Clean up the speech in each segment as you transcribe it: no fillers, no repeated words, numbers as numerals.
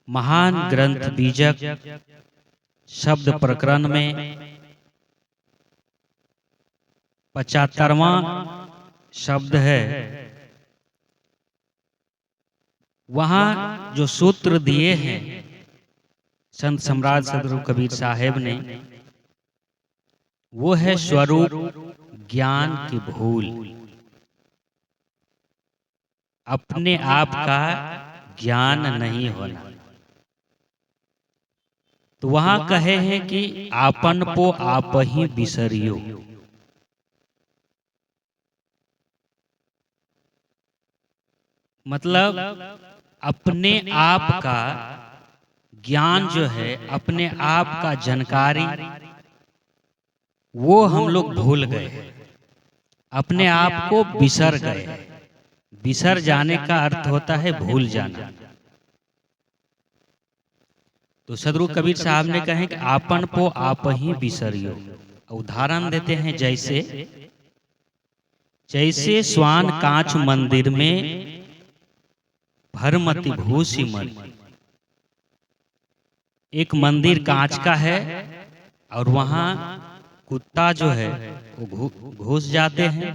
महान ग्रंथ बीजक शब्द प्रकरण में 75वां शब्द है। वहाँ जो सूत्र दिए हैं संत सम्राट सदगुरु कबीर साहेब ने, वो है स्वरूप ज्ञान की भूल। अपने आप का ज्ञान नहीं होना। तो वहां कहे हैं कि आपन को आप ही बिसरियो। मतलब अपने आप का ज्ञान जो है, अपने आप का जानकारी, वो हम लोग भूल गए, अपने आप को बिसर गए। बिसर जाने का अर्थ होता है भूल जाना। तो सदगुरु कबीर साहब ने कहे कि आपन को आप ही बिसरियो। उदाहरण देते हैं, जैसे स्वान कांच मंदिर में भरमति भूसी मणि। एक मंदिर कांच का है और वहां कुत्ता जो है वो घुस जाते हैं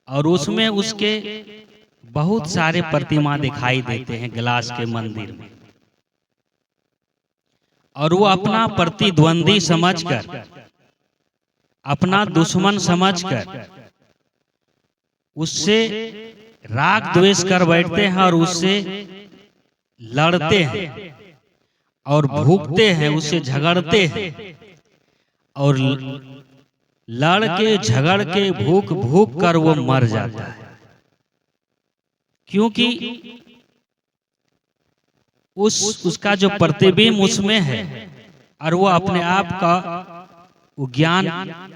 और उसमें उसके बहुत सारे प्रतिमा दिखाई देते हैं गिलास के मंदिर में। और वो अपना प्रतिद्वंदी समझकर, अपना दुश्मन समझकर उससे राग द्वेष कर बैठते हैं और उससे लड़ते हैं और भूखते हैं, उससे झगड़ते हैं और लड़ के झगड़ के भूख भूख कर वो मर जाता है। क्योंकि उसका जो प्रतिबिंब उसमें है और वो अपने आप का वो ज्ञान,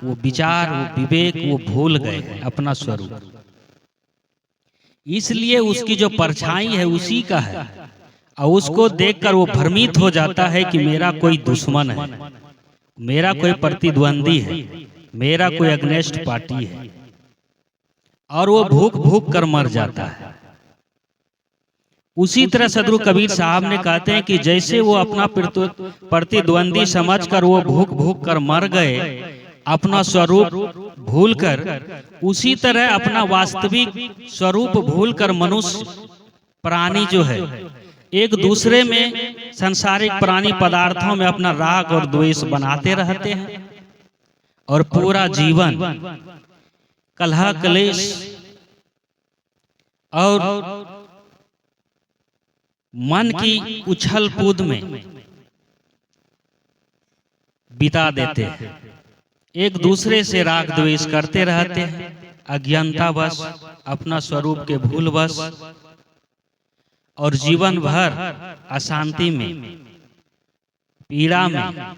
वो विचार, वो विवेक वो भूल गए हैं अपना स्वरूप। इसलिए उसकी जो परछाई है उसी का है और उसको देखकर वो भ्रमित हो जाता है कि मेरा कोई दुश्मन है, मेरा कोई प्रतिद्वंदी है, मेरा कोई अगेंस्ट पार्टी है, और वो भूख भूख कर मर जाता है। उसी तरह सदगुरु कबीर साहब ने कहते हैं कि जैसे वो अपना प्रतिद्वंदी समझकर वो भूख भूख कर मर गए, अपना स्वरूप भूलकर, उसी तरह अपना वास्तविक स्वरूप भूलकर मनुष्य प्राणी जो है एक दूसरे में, सांसारिक प्राणी पदार्थों में अपना राग और द्वेष बनाते रहते हैं और पूरा जीवन कलह क्लेश और मन की उछल कूद में बिता देते हैं। एक दूसरे से राग द्वेष करते रहते हैं, अज्ञानतावश, अपना स्वरूप के भूलवश, और जीवन भर अशांति में, पीड़ा में,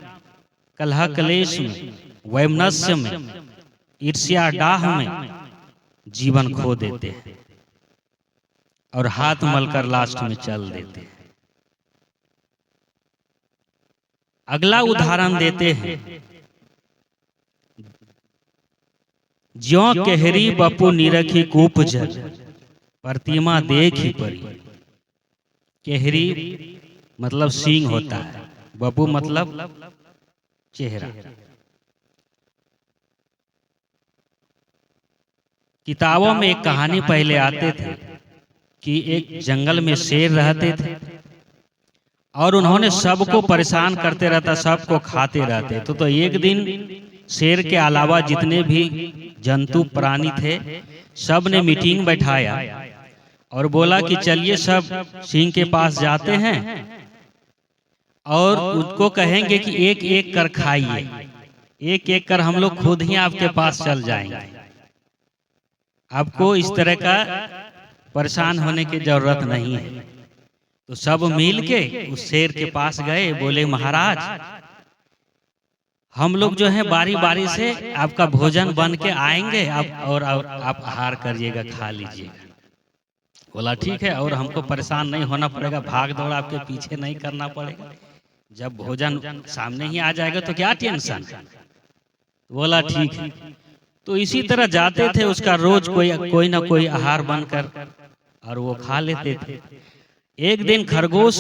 कलह क्लेश में, वैमनस्य में, ईर्ष्या डाह में जीवन खो देते हैं और हाथ मलकर लास्ट में चल देते हैं। अगला उदाहरण देते हैं, ज्यों केहरी बपु निरखी कूप जल, प्रतिमा देखी परी। केहरी मतलब सींग होता है, बपु मतलब चेहरा। किताबों में एक कहानी पहले आते थे कि एक जंगल में शेर रहते थे और उन्होंने सबको परेशान करते रहता, सबको खाते रहते। तो एक दिन शेर के अलावा जितने भी जंतु प्राणी थे सब ने मीटिंग बैठाया और बोला कि चलिए सब सिंह के पास जाते हैं और उसको कहेंगे कि एक एक कर खाइए, एक एक कर हम लोग खुद ही आपके पास चल जाएंगे, आपको इस तरह का परेशान होने की जरूरत नहीं है। तो सब मिल के उस शेर के पास गए, बोले महाराज हम लोग जो है बारी बारी से आपका भोजन बन के आएंगे, आप आहार करिएगा, खा लीजिएगा। बोला ठीक है, और हमको परेशान नहीं होना पड़ेगा, भाग दौड़ आपके पीछे नहीं करना पड़ेगा, जब भोजन सामने ही आ जाएगा तो क्या टेंशन। बोला ठीक है। तो इसी तरह जाते थे, उसका रोज कोई ना कोई आहार बनकर और वो खा लेते थे। एक दिन खरगोश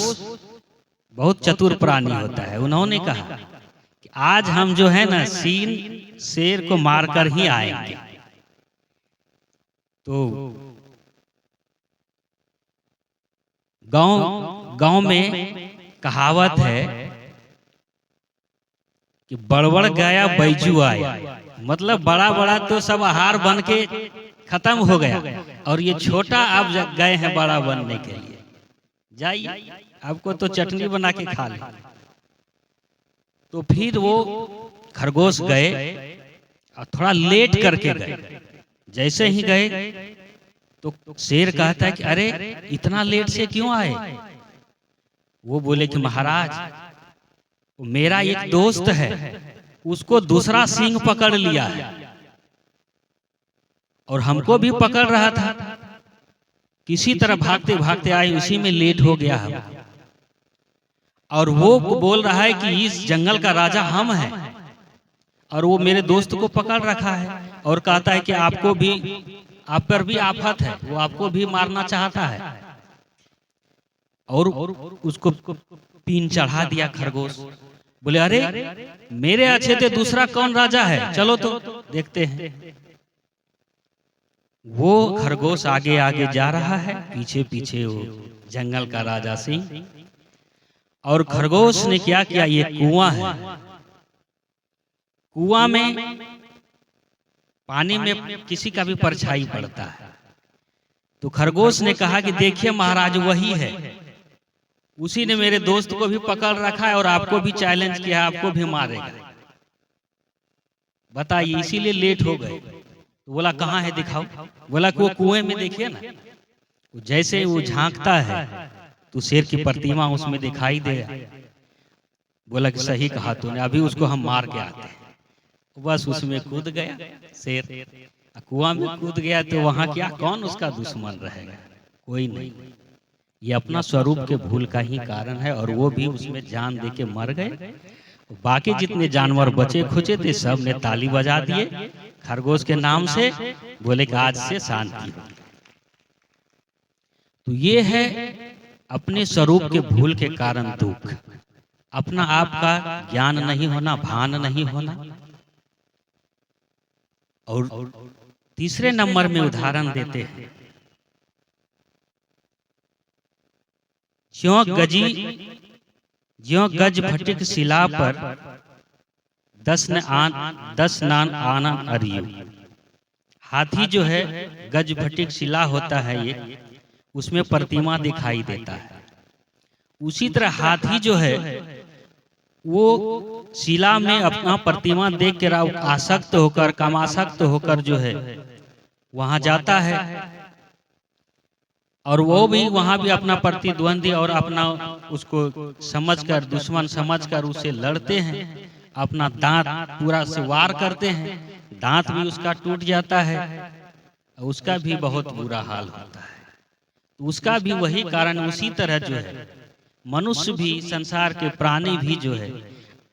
बहुत चतुर प्राणी होता है। उन्होंने कहा कि आज हम जो है ना शेर को मारकर ही आएंगे। तो गांव में कहावत है कि बड़बड़ गया बैजू आया, मतलब बड़ा बड़ा तो सब आहार बन के खत्म हो गया और ये छोटा आप गए हैं बड़ा बनने के लिए। जाइए, आपको तो चटनी बना के खा ले। तो फिर वो खरगोश गए और थोड़ा लेट करके गए। जैसे ही गए तो शेर कहता है कि अरे इतना लेट से क्यों आए? वो बोले कि महाराज, मेरा एक दोस्त है, उसको दूसरा सिंह पकड़ लिया है और हमको भी पकड़ रहा था। किसी तरह भागते भागते आए, उसी में लेट हो गया हम। और वो बोल रहा है कि इस जंगल का राजा हम हैं और वो मेरे दोस्त को पकड़ रखा है और कहता है कि आपको भी, आप पर भी आफत है, वो आपको भी मारना चाहता है। और उसको पीन चढ़ा दिया खरगोश। बोले अरे मेरे अच्छे थे, दूसरा कौन राजा है, चलो तो देखते हैं। वो खरगोश आगे आगे जा रहा है, पीछे पीछे वो जंगल का राजा सिंह। और खरगोश ने क्या किया, ये कुआं है, कुआं में पानी में किसी का भी परछाई पड़ता है। तो खरगोश ने कहा कि देखिए महाराज, वही है, उसी ने मेरे दोस्त को भी पकड़ रखा है और आपको भी चैलेंज किया, आपको भी मारेगा। बताइए, इसीलिए लेट हो गए। तो बोला कहाँ है, दिखाओ। बोला कि वो कुएं में देखिए ना। जैसे वो झांकता है तो शेर की प्रतिमा उसमें दिखाई दे। बोला कि सही कहा तूने, अभी उसको हम मार के आते हैं। बस उसमें कूद गया शेर, कुआं में कूद गया। तो वहां क्या, कौन उसका दुश्मन रहेगा? कोई नहीं। ये अपना स्वरूप के भूल का ही कारण है और वो भी उसमें जान दे के मर गए। बाकी जितने जानवर बचे खुचे थे सब ने ताली बजा दिए खरगोश के नाम से, बोले कि आज से शांति हो। तो ये है अपने स्वरूप के भूल के कारण दुख, अपना आप का ज्ञान नहीं होना, भान नहीं होना। और तीसरे नंबर में उदाहरण देते हैं, ज्यों गज फटिक शिला पर 10 नान आनन अरियु। हाथी जो है गज फटिक शिला होता है, ये उसमें प्रतिमा दिखाई देता है। उसी तरह हाथी जो है वो शिला में अपना प्रतिमा देख कर आसक्त होकर, कामासक्त होकर जो है वहां जाता है और वो भी वहां भी अपना प्रतिद्वंदी और अपना उसको समझकर, दुश्मन समझकर उससे लड़ते हैं। अपना दांत पूरा से वार करते हैं, दांत भी उसका टूट जाता है, उसका भी बहुत बुरा हाल होता है। उसका भी वही कारण, उसी तरह जो है मनुष्य भी, संसार के प्राणी भी जो है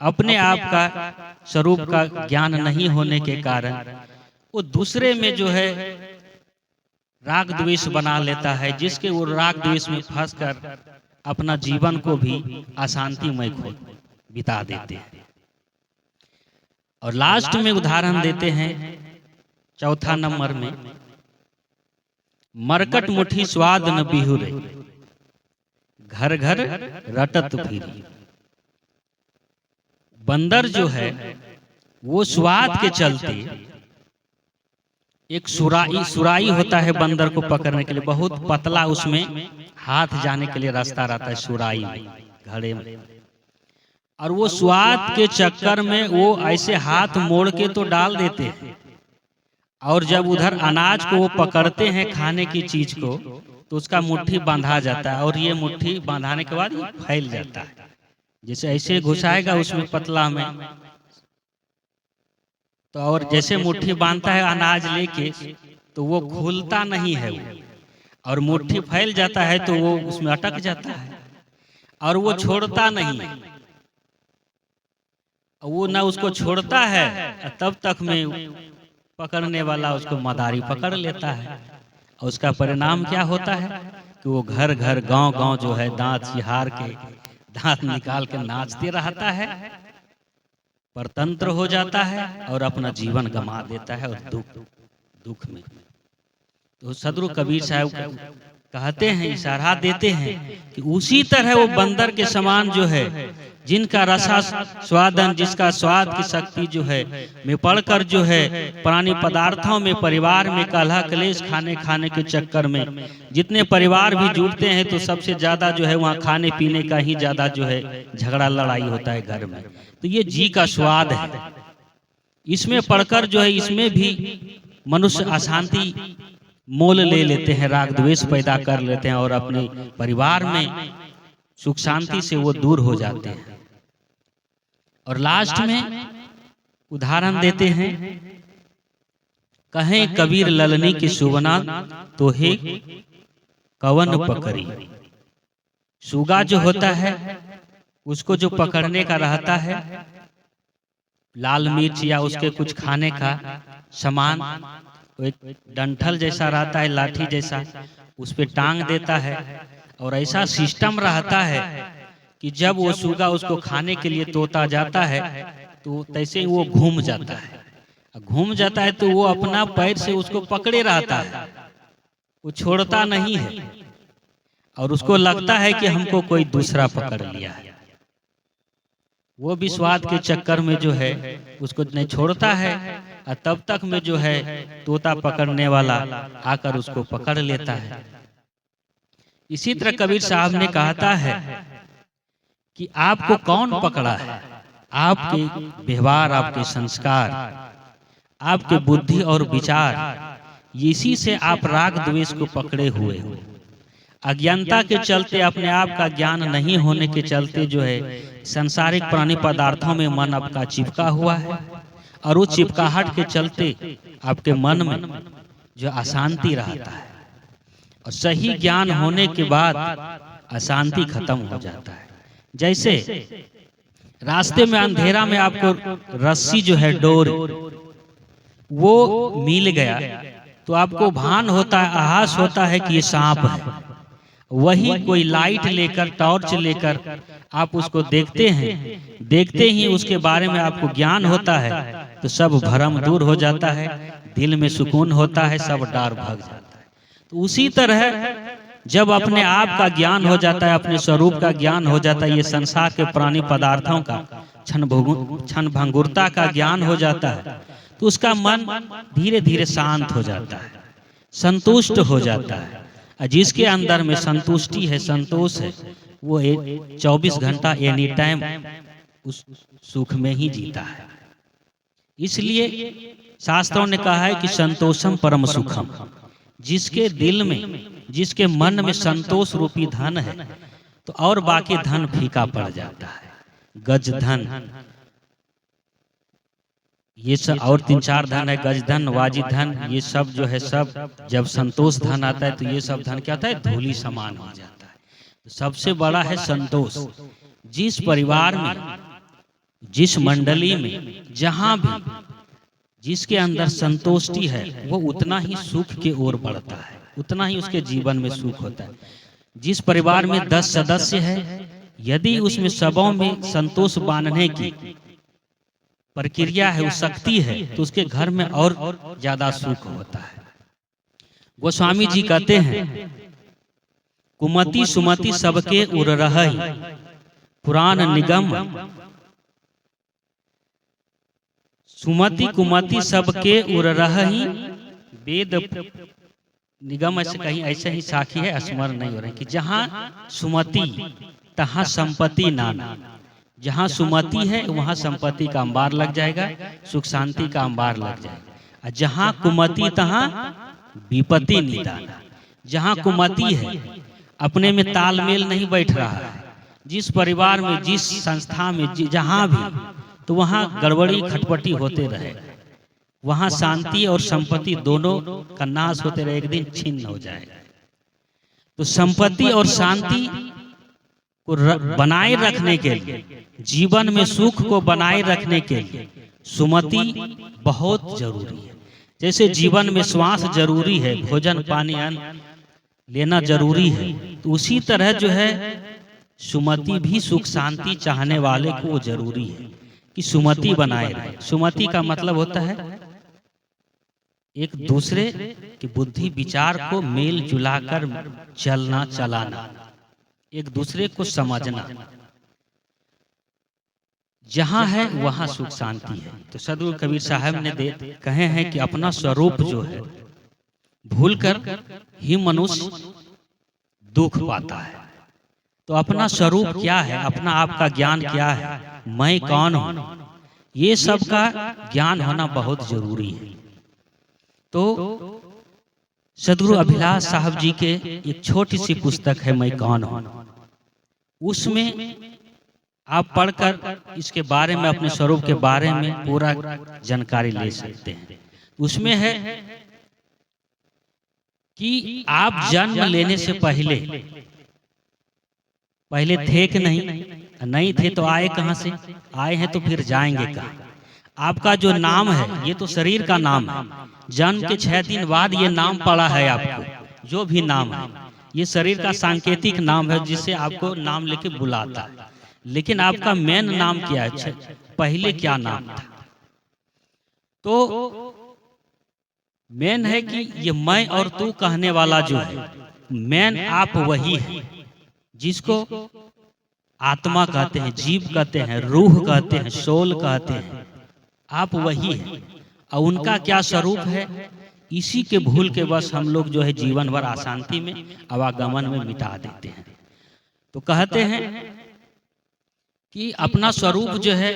अपने आप का स्वरूप का ज्ञान नहीं होने के कारण वो दूसरे में जो है राग द्वेष बना लेता है, जिसके वो राग द्वेष में फंसकर अपना जीवन को भी अशांतिमय बिता देते हैं। और लास्ट में उदाहरण देते हैं चौथा नंबर में, मरकट मुठी स्वाद न बिहुरे, घर घर रटत फिरी। बंदर जो है वो स्वाद के चलते, एक सुराई होता है बंदर को पकड़ने के लिए, बहुत पतला, उसमें हाथ जाने के लिए रास्ता रहता है सुराई में, घड़े में। और वो स्वाद के चक्कर में वो ऐसे हाथ मोड़ के तो डाल देते हैं, और जब उधर अनाज को वो पकड़ते हैं, खाने की चीज को, तो उसका मुट्ठी बांधा जाता है और ये मुट्ठी बांधाने के बाद फैल जाता है। जैसे ऐसे घुसाएगा उसमें पतला में, तो और जैसे मुट्ठी बांधता है अनाज लेके तो वो खुलता नहीं है वो, और मुट्ठी फैल जाता है तो वो उसमें अटक जाता है और वो छोड़ता नहीं है। वो ना उसको छोड़ता है, तब तक में पकड़ने वाला उसको मदारी पकड़ लेता है। और उसका परिणाम क्या होता है कि वो घर घर गांव गांव जो है दांत चिहार के दांत निकाल के नाचते रहता है, परतंत्र हो जाता है और अपना जीवन गंवा देता है और दुख में। तो सदगुरु कबीर साहब कहते हैं, इशारा देते हैं कि उसी तरह वो बंदर के समान जो है, जिनका रसा स्वादन, जिसका स्वाद की शक्ति जो है में पढ़कर जो है प्राणी पदार्थों में, परिवार में कलह क्लेश खाने के चक्कर में जितने परिवार भी जुड़ते हैं तो सबसे ज्यादा जो है वहाँ खाने पीने का ही ज्यादा जो है झगड़ा लड़ाई होता है घर में। तो ये जी का स्वाद है, इसमें पढ़कर जो है इसमें भी मनुष्य अशांति मोल ले लेते हैं, राग द्वेष पैदा कर लेते हैं और अपने परिवार में सुख शांति से वो दूर हो जाते हैं। और लास्ट में उदाहरण देते हैं, कहें कबीर ललनी की सुवना तो हे कवन पकड़ी। सुगा जो होता है उसको जो पकड़ने का रहता है, लाल मिर्च या उसके कुछ खाने का सामान, एक डंठल जैसा रहता है, लाठी जैसा, उस पे टांग देता है और ऐसा सिस्टम रहता है कि जब वो सुगा उसको खाने के लिए तोता जाता है तो तैसे ही वो घूम जाता है, तो वो अपना पैर से उसको पकड़े रहता है, वो छोड़ता नहीं है और उसको लगता है कि हमको कोई दूसरा पकड़ लिया है। वो भी स्वाद के चक्कर में जो है उसको नहीं छोड़ता है और तब तक में जो है तोता पकड़ने वाला आकर उसको पकड़ लेता है। इसी तरह कबीर साहब ने कहता है कि आपको कौन पकड़ा है, आपके व्यवहार, आपके संस्कार, आपके बुद्धि और विचार, इसी से आप राग द्वेष को पकड़े हुए हो। अज्ञानता के चलते, अपने आप का ज्ञान नहीं होने के चलते जो है संसारिक प्राणी पदार्थों में मन आपका चिपका हुआ है और वो चिपकाहट के चलते आपके मन में जो अशांति रहता है और सही ज्ञान होने के बाद अशांति खत्म हो जाता है। जैसे रास्ते में अंधेरा में आपको रस्सी जो है, डोर, वो मिल गया तो आपको भान होता है, आभास होता है कि ये सांप है। वही कोई लाइट लेकर, टॉर्च लेकर आप उसको देखते हैं, देखते ही उसके बारे में आपको ज्ञान होता है तो सब भरम दूर हो जाता है, दिल में सुकून होता है, सब डर भाग जाता है। तो उसी तरह जब अपने आप का ज्ञान हो जाता है, अपने स्वरूप का ज्ञान हो जाता है, ये संसार के प्राणी पदार्थों का क्षण भंगुरता का ज्ञान हो जाता है तो उसका मन धीरे धीरे शांत हो जाता है, संतुष्ट हो जाता है। जिसके अंदर में संतुष्टि है, संतोष है, वो 24 घंटा एनी टाइम उस सुख में ही जीता है। इसलिए शास्त्रों ने कहा है कि संतोषम परम सुखम। जिसके दिल में, जिसके मन में संतोष रूपी धन है तो और बाकी धन फीका पड़ जाता है। गज धन, ये सब और 3-4 धन है, गज धन, वाजी धन, ये सब जो है सब जब संतोष धन आता है तो ये सब धन क्या होता है, धूली समान हो जाता है। तो सबसे बड़ा है संतोष। जिस परिवार में, जिस मंडली में, जहां भी जिसके अंदर संतोष्टि है वो उतना ही सुख की ओर बढ़ता है, उतना ही उसके जीवन में सुख होता है। जिस परिवार में 10 सदस्य है, यदि उसमें सबों में संतोष बांधने की प्रक्रिया है, वो शक्ति है, तो उसके घर में और ज्यादा सुख होता है। गोस्वामी जी कहते हैं, कुमति सुमति सबके उर रहई, पुराण निगम। सुमति कुमति सबके उर रहई, वेद निगम। ऐसे कहीं ऐसे ही साखी है, स्मरण नहीं हो रहा कि जहाँ सुमति तहाँ संपत्ति नाना। जहाँ सुमति है वहाँ संपत्ति का अंबार लग जाएगा, सुख शांति का अंबार लग जाएगा। जहाँ कुमति तहाँ विपत्ति निदाना। जहाँ कुमति है, अपने में तालमेल नहीं बैठ रहा है, जिस परिवार में, जिस संस्था में, जहाँ भी, तो वहाँ गड़बड़ी खटपटी होते रहे, वहाँ शांति और संपत्ति दोनों का नाश होते रहे, एक दिन छिन्न हो जाएगा। तो संपत्ति और शांति को बनाए रखने के लिए, जीवन में सुख को बनाए रखने के लिए सुमति बहुत जरूरी है। जैसे जीवन में श्वास जरूरी है, भोजन पानी अन्न लेना जरूरी है, तो उसी तरह जो है सुमति भी सुख शांति चाहने वाले को वो जरूरी है कि सुमति बनाए रहे। सुमति का मतलब होता है एक दूसरे की बुद्धि विचार को मेल जुलाकर चलना चलाना, एक दूसरे को समझना। जहां है वहां सुख शांति है। तो सदगुरु कबीर साहब ने कहे हैं कि अपना स्वरूप जो है भूलकर ही मनुष्य दुख पाता है। तो अपना स्वरूप क्या है, अपना आपका ज्ञान क्या है, मैं कौन हूं, ये सब का ज्ञान होना बहुत जरूरी है। तो सदगुरु अभिलाष साहब जी के एक छोटी सी पुस्तक है मैं कौन हूं, उसमें आप पढ़कर इसके बारे में, अपने स्वरूप के बारे में पूरा जानकारी ले सकते हैं। उसमें है कि आप जन्म लेने से पहले थे कि नहीं थे तो आए कहां से, आए हैं तो फिर जाएंगे कहां। आपका जो नाम है ये तो शरीर का नाम है, जन्म के 6 दिन बाद ये नाम पड़ा है आपको। जो भी नाम है ये शरीर का सांकेतिक नाम है जिससे आपको नाम लेके बुलाता है, लेकिन आपका मेन नाम क्या है, पहले क्या नाम था। तो मेन है कि ये मैं और तू कहने वाला जो है मेन आप वही है, जिसको आत्मा कहते हैं, जीव कहते हैं, रूह कहते हैं, सोल कहते हैं। आप वही है और उनका क्या स्वरूप है, इसी के भूल के बस हम लोग जो है जीवन भर अशांति में, आवागमन में मिटा देते हैं। तो कहते हैं कि अपना स्वरूप जो है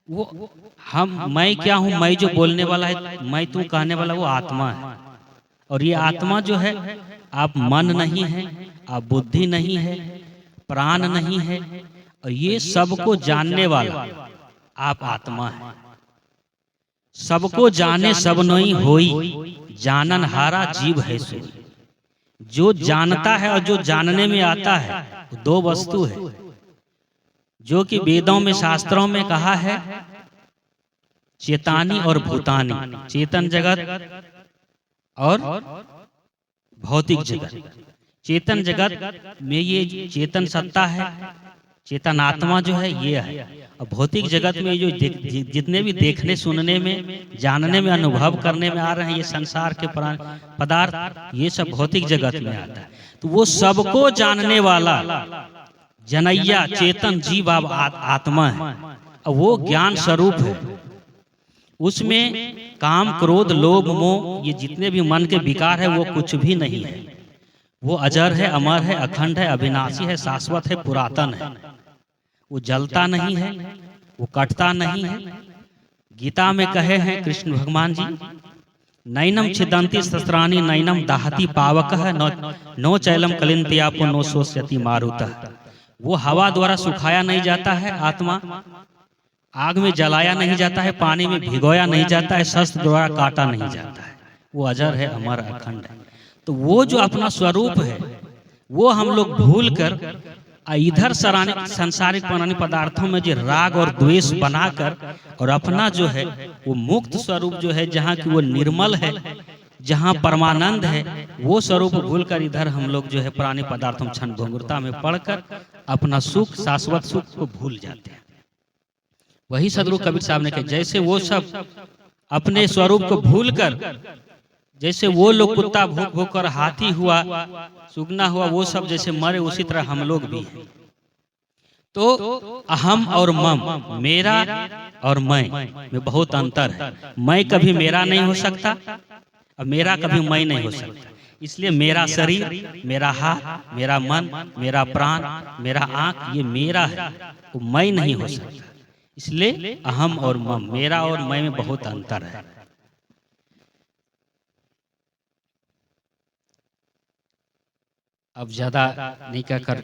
वो मैं क्या हूं, मैं जो बोलने वाला है, मैं तू कहने वाला वो आत्मा है। और ये आत्मा जो है आप मन नहीं है, आप बुद्धि नहीं है, प्राण नहीं है, और ये सबको जानने वाला आप आत्मा है। सबको जाने सब नहीं होई, जानन हारा जीव है सोई। जो जानता है और जो जानने में आता है वो दो वस्तु है, जो कि वेदों में शास्त्रों में कहा है चेतानी और भूतानी, चेतन जगत और भौतिक जगत। चेतन जगत में ये चेतन सत्ता है, चेतन आत्मा जो है ये है, और भौतिक जगत में जो जितने भी देखने सुनने में, जानने में, अनुभव करने में आ रहे हैं ये संसार के पदार्थ, ये सब भौतिक जगत में आता है। तो वो सबको जानने वाला जनैया चेतन जीव आत्मा है, और वो ज्ञान स्वरूप है। उसमें काम क्रोध लोभ मोह ये जितने भी मन के विकार है वो कुछ भी नहीं है। वो अजर है, अमर है, अखंड है, अविनाशी है, शाश्वत है, पुरातन है। वो जलता नहीं है, वो कटता नहीं है। गीता में कहे हैं कृष्ण भगवान जी, नैनम छिदंती शस्त्राणि नैनम दाहति पावकः नो चैलम कलिंत्यापो नो शोष्यति मारुतः। वो हवा द्वारा सुखाया नहीं जाता है आत्मा, आग में जलाया नहीं जाता है, पानी में भिगोया नहीं जाता है, शस्त्र द्वारा काटा नहीं जाता है। वो अजर है, अमर, अखंड है। तो वो जो अपना स्वरूप है वो हम लोग भूल कर इधर सांसारिक प्राणी पदार्थों में जो राग और द्वेष बनाकर, और अपना जो है वो मुक्त स्वरूप जो है, जहाँ की वो निर्मल है, जहाँ परमानंद है, वो स्वरूप भूलकर इधर हम लोग जो है प्राणी पदार्थों क्षण भंगुरता में पड़कर अपना सुख, शाश्वत सुख को भूल जाते हैं। वही सदगुरु कबीर साहब ने कहा, जैसे वो सब अपने स्वरूप को भूलकर, जैसे वो लोग कुत्ता भूख भूख कर हाथी हुआ, सुगना हुआ, वो सब जैसे मरे, उसी तरह हम लोग भी हैं। तो अहम और मम, मेरा और मैं में बहुत अंतर है। मैं कभी मेरा नहीं हो सकता और मेरा कभी मैं नहीं हो सकता। इसलिए मेरा शरीर, मेरा हाथ, मेरा मन, मेरा प्राण, मेरा आंख, ये मेरा है, वो मैं नहीं हो सकता। इसलिए अहम और मम, मेरा और मैं में बहुत अंतर है। अब ज्यादा नहीं कहकर